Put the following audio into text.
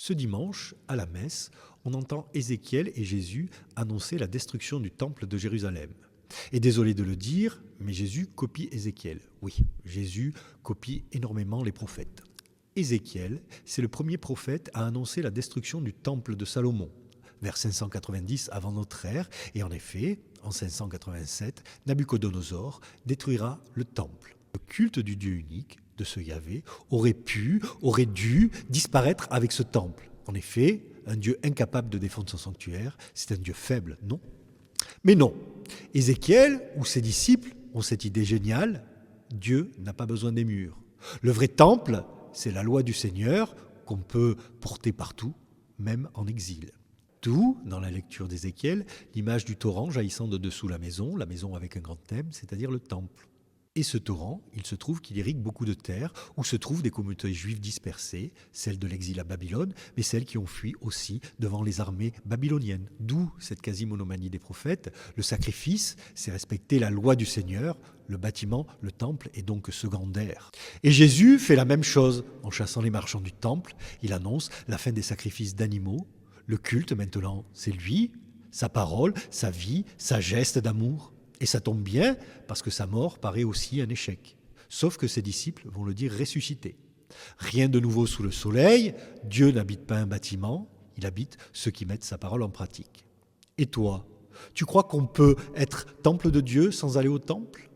Ce dimanche, à la messe, on entend Ézéchiel et Jésus annoncer la destruction du temple de Jérusalem. Et désolé de le dire, mais Jésus copie Ézéchiel. Oui, Jésus copie énormément les prophètes. Ézéchiel, c'est le premier prophète à annoncer la destruction du temple de Salomon, vers 590 avant notre ère, et en effet, en 587, Nabuchodonosor détruira le temple. Le culte du Dieu unique, de ce Yahvé, aurait dû disparaître avec ce temple. En effet, un Dieu incapable de défendre son sanctuaire, c'est un Dieu faible, non? Mais non, Ézéchiel ou ses disciples ont cette idée géniale, Dieu n'a pas besoin des murs. Le vrai temple, c'est la loi du Seigneur qu'on peut porter partout, même en exil. Tout, dans la lecture d'Ézéchiel, l'image du torrent jaillissant de dessous la maison avec un grand thème, c'est-à-dire le temple. Et ce torrent, il se trouve qu'il irrigue beaucoup de terres, où se trouvent des communautés juives dispersées, celles de l'exil à Babylone, mais celles qui ont fui aussi devant les armées babyloniennes. D'où cette quasi-monomanie des prophètes. Le sacrifice, c'est respecter la loi du Seigneur. Le bâtiment, le temple, est donc secondaire. Et Jésus fait la même chose. En chassant les marchands du temple, il annonce la fin des sacrifices d'animaux. Le culte, maintenant, c'est lui, sa parole, sa vie, sa geste d'amour. Et ça tombe bien, parce que sa mort paraît aussi un échec. Sauf que ses disciples vont le dire ressuscité. Rien de nouveau sous le soleil, Dieu n'habite pas un bâtiment, il habite ceux qui mettent sa parole en pratique. Et toi, tu crois qu'on peut être temple de Dieu sans aller au temple ?